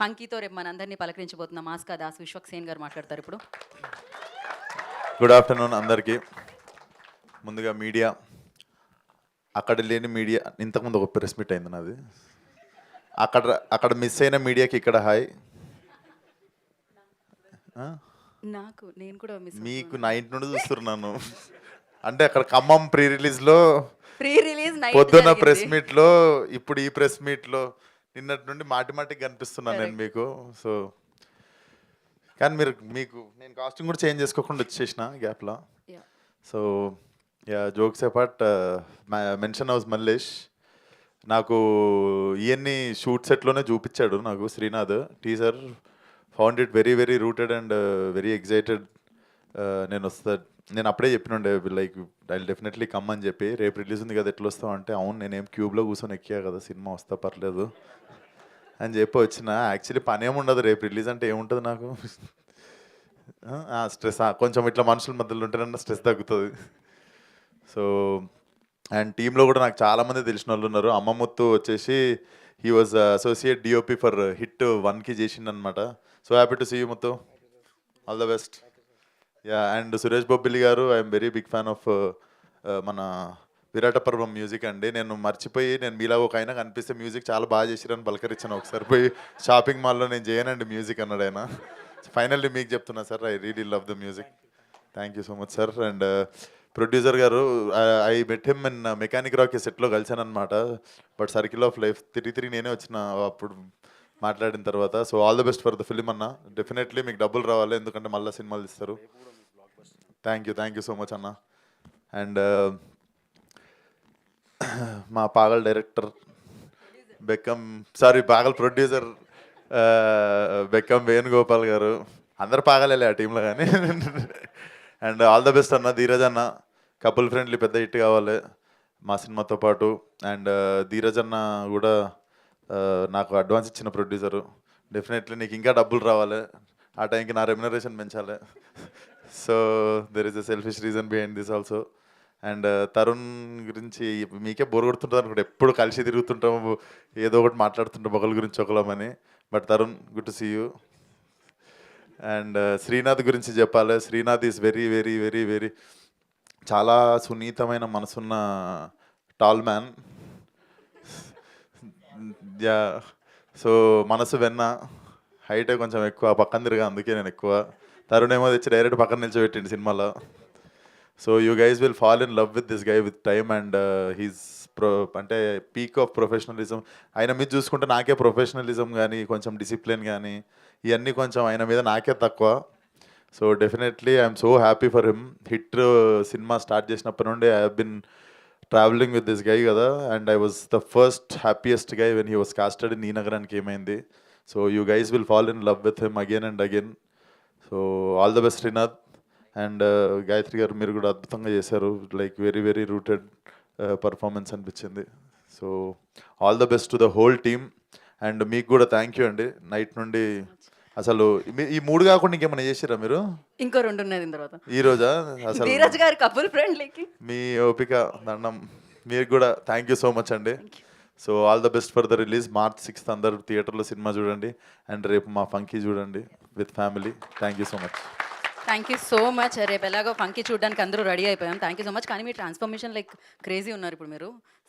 ఫంకీతో రేపు మనందరినీ పలకరించబోతున్న మాస్కా దాస్ విశ్వక్సేన్ గారు మాట్లాడతారు ఇప్పుడు. గుడ్ ఆఫ్టర్నూన్ అందరికీ. ముందుగా మీడియా, అక్కడ లేని మీడియా, ఇంతకుముందు ఒక ప్రెస్ మీట్ అయింది నాది, అక్కడ అక్కడ మిస్ అయిన మీడియాకి ఇక్కడ హాయ్. నేను కూడా మిస్ మీకు నైట్ నుండి చూస్తున్నాను. అంటే అక్కడ ఖమ్మం ప్రీ రిలీజ్లో, ప్రీ రిలీజ్ నైట్ పొద్దున్న ప్రెస్ మీట్లో, ఇప్పుడు ఈ ప్రెస్ మీట్లో, నిన్నటి నుండి మాటి మాటికి కనిపిస్తున్నాను నేను మీకు. సో కానీ నేను కాస్ట్యూమ్ కూడా చేంజ్ చేసుకోకుండా వచ్చేసిన గ్యాప్లో. So yeah, jokes apart, mansion house Mallesh నాకు ఇవన్నీ షూట్ సెట్లోనే చూపించాడు నాకు Srinath. Teaser found it very very rooted and very excited. నేను అప్పుడే చెప్పినుండే లైక్ ఐ డెఫినెట్లీ కమ్ అని చెప్పి. రేపు రిలీజ్ ఉంది కదా, ఎట్లా వస్తావు అంటే, అవును నేనేం క్యూబ్లో కూర్చొని ఎక్కా కదా, సినిమా వస్తా పర్లేదు అని చెప్పి వచ్చిన. యాక్చువల్లీ పని ఏముండదు, రేపు రిలీజ్ అంటే ఏముంటుంది నాకు, స్ట్రెస్ కొంచెం ఇట్లా మనుషుల మధ్యలో ఉంటేనన్నా స్ట్రెస్ తగ్గుతుంది. సో అండ్ టీంలో కూడా నాకు చాలామంది తెలిసిన వాళ్ళు ఉన్నారు. అమ్మముత్తు వచ్చేసి he was associate DOP for Hit 1కి చేసిండనమాట. So happy to see you Muthu, all the best. Yeah, and Suresh Bobbili garu, I'm very big fan of మన విరాట పర్వం మ్యూజిక్ అండి. నేను మర్చిపోయి, నేను మీలాగా ఒక ఆయన కనిపిస్తే మ్యూజిక్ చాలా బాగా చేసిరని పలకరించాను. ఒకసారి పోయి షాపింగ్ మాల్లో నేను చేయనండి మ్యూజిక్ అన్నాడు ఆయన. ఫైనల్లీ మీకు చెప్తున్నా sir, I really love the music. Thank you so much sir. And producer garu, I met him in Mechanic Rocky సెట్లో కలిసాను అనమాట. బట్ సర్కిల్ ఆఫ్ లైఫ్ తిరిగి నేనే వచ్చిన అప్పుడు మాట్లాడిన తర్వాత. So all the best for the film అన్న. డెఫినెట్లీ మీకు డబ్బులు రావాలి, ఎందుకంటే మళ్ళీ సినిమాలు ఇస్తారు. థ్యాంక్ యూ సో మచ్ అన్న. అండ్ మా పాగల్ డైరెక్టర్ పాగల్ ప్రొడ్యూసర్ బెక్కం వేణుగోపాల్ గారు, అందరు పాగలేలే ఆ టీంలో కానీ. అండ్ ఆల్ ద బెస్ట్ అన్న. ధీరజ్ అన్న, కపుల్ ఫ్రెండ్లీ పెద్ద హిట్ కావాలి మా సినిమాతో పాటు. అండ్ ధీరజ్ అన్న కూడా నాకు అడ్వాన్స్ ఇచ్చిన ప్రొడ్యూసరు. డెఫినెట్లీ నీకు ఇంకా డబ్బులు రావాలి, ఆ టైంకి నా రెమ్యునరేషన్ పెంచాలి. So there is a selfish reason behind this also. And Tarun గురించి మీకే బోర్ కొడుతుంటుంది అనుకుంటే, ఎప్పుడు కలిసి తిరుగుతుంటాము, ఏదో ఒకటి మాట్లాడుతుంటాం ఒకరి గురించి ఒకలమని. But Tarun, good to see you. And Srinath గురించి చెప్పాలి. Srinath is very very very very చాలా సున్నితమైన మనసున్న టాల్ మ్యాన్. యా, సో మనసు వెన్న, హైటే కొంచెం ఎక్కువ, పక్కన తిరిగా, అందుకే నేను ఎక్కువ. తరుణ్ ఏమో తెచ్చి డైరెక్ట్ పక్కన నిల్చోబెట్టిండు సినిమాలో. So you guys will fall in love with this guy with time. And he's అంటే పీక్ ఆఫ్ ప్రొఫెషనలిజం. ఆయన మీద చూసుకుంటే నాకే ప్రొఫెషనలిజం కానీ, కొంచెం డిసిప్లిన్ కానీ, ఇవన్నీ కొంచెం ఆయన మీద నాకే తక్కువ. So definitely I'm so happy for him. Hit సినిమా స్టార్ట్ చేసినప్పటి నుండి I have been travelling with this guy కదా. And I was the first happiest guy when he was casted in ఈ నగరానికి ఏమైంది. So you guys will fall in love with him again and again. So all the best Srinath. And Gayathri garu, మీరు కూడా అద్భుతంగా చేశారు. Like very very rooted performance అనిపించింది. So all the best to the whole team. And మీకు కూడా thank you అండి. Night నుండి అసలు ఈ 3 కాకుండా ఇంకేమైనా చేసిరా మీరు? ఇంకో 2 ఉన్నది తర్వాత. ఈ రోజా అసలు ధీరజ్ గారి కపుల్ ఫ్రెండ్లీకి మీ ఓపిక దండం. మీరు కూడా థ్యాంక్ యూ సో మచ్ అండి. So all the best for the release. March 6th అందరు థియేటర్లో సినిమా చూడండి. అండ్ రేపు మా ఫంకీ చూడండి with family. Thank you so much. Thank you so much. రేపు ఎలాగో ఫంకీ చూడడానికి అందరూ రెడీ అయిపోయాం. Thank you so much. కానీ మీ ట్రాన్స్ఫర్మేషన్ లైక్ క్రేజీ ఉన్నారు ఇప్పుడు మీరు. సో